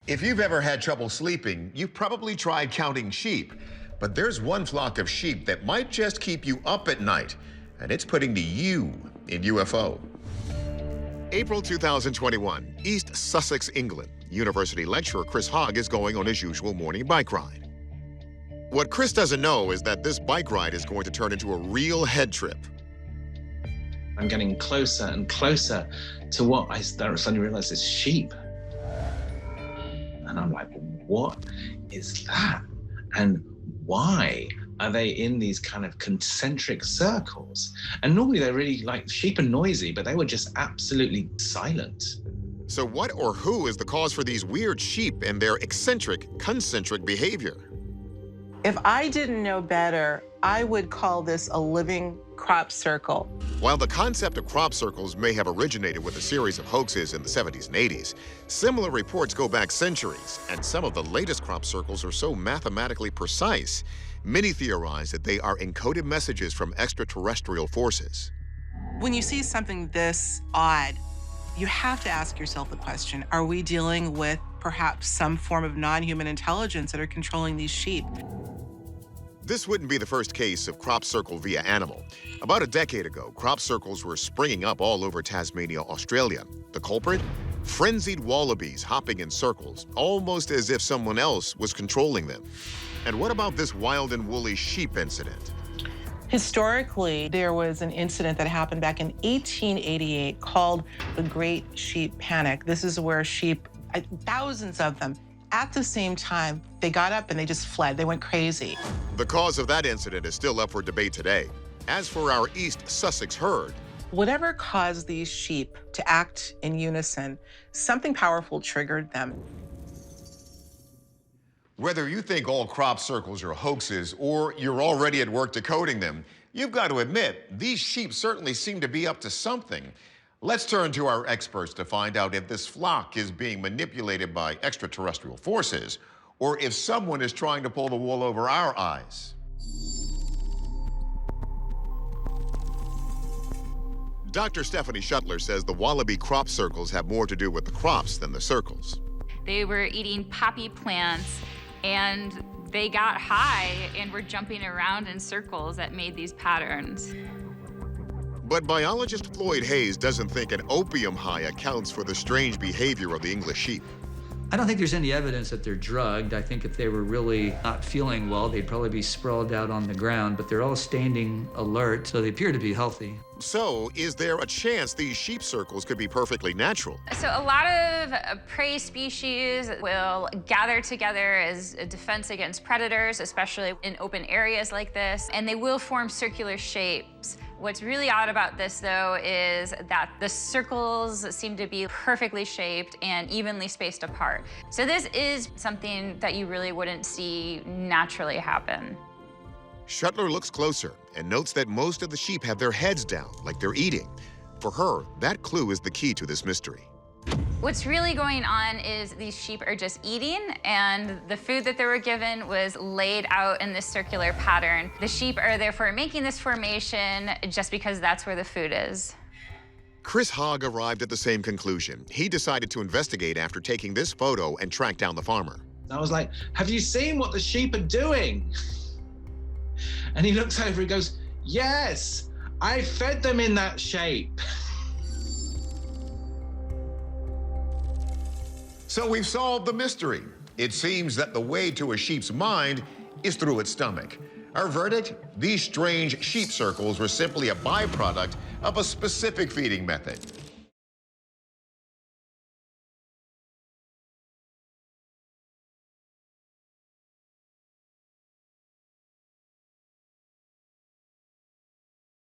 If you've ever had trouble sleeping, you've probably tried counting sheep. But there's one flock of sheep that might just keep you up at night, and it's putting the U in UFO. April 2021, East Sussex, England. University lecturer Chris Hogg is going on his usual morning bike ride. What Chris doesn't know is that this bike ride is going to turn into a real head trip. I'm getting closer and closer to what I suddenly realize is sheep. And I'm like, what is that? And why are they in these kind of concentric circles? And normally they're really like, sheep are noisy, but they were just absolutely silent. So what or who is the cause for these weird sheep and their eccentric, concentric behavior? If I didn't know better, I would call this a living crop circle. While the concept of crop circles may have originated with a series of hoaxes in the 70s and 80s, similar reports go back centuries, and some of the latest crop circles are so mathematically precise, many theorize that they are encoded messages from extraterrestrial forces. When you see something this odd, you have to ask yourself the question, are we dealing with perhaps some form of non-human intelligence that are controlling these sheep? This wouldn't be the first case of crop circle via animal. About a decade ago, crop circles were springing up all over Tasmania, Australia. The culprit? Frenzied wallabies hopping in circles, almost as if someone else was controlling them. And what about this wild and woolly sheep incident? Historically, there was an incident that happened back in 1888 called the Great Sheep Panic. This is where sheep, thousands of them, at the same time, they got up and they just fled. They went crazy. The cause of that incident is still up for debate today. As for our East Sussex herd, whatever caused these sheep to act in unison, something powerful triggered them. whether you think all crop circles are hoaxes or you're already at work decoding them, you've got to admit, these sheep certainly seem to be up to something. Let's turn to our experts to find out if this flock is being manipulated by extraterrestrial forces or if someone is trying to pull the wool over our eyes. Dr. Stephanie Shuttler says the wallaby crop circles have more to do with the crops than the circles. They were eating poppy plants and they got high and were jumping around in circles that made these patterns. But biologist Floyd Hayes doesn't think an opium high accounts for the strange behavior of the English sheep. I don't think there's any evidence that they're drugged. I think if they were really not feeling well, they'd probably be sprawled out on the ground, but they're all standing alert, so they appear to be healthy. So, is there a chance these sheep circles could be perfectly natural? So a lot of prey species will gather together as a defense against predators, especially in open areas like this, and they will form circular shapes. What's really odd about this, though, is that the circles seem to be perfectly shaped and evenly spaced apart. So this is something that you really wouldn't see naturally happen. Shuttler looks closer and notes that most of the sheep have their heads down, like they're eating. For her, that clue is the key to this mystery. What's really going on is these sheep are just eating, and the food that they were given was laid out in this circular pattern. The sheep are therefore making this formation just because that's where the food is. Chris Hogg arrived at the same conclusion. He decided to investigate after taking this photo and track down the farmer. I was like, have you seen what the sheep are doing? And he looks over and goes, yes, I fed them in that shape. So we've solved the mystery. It seems that the way to a sheep's mind is through its stomach. Our verdict? These strange sheep circles were simply a byproduct of a specific feeding method.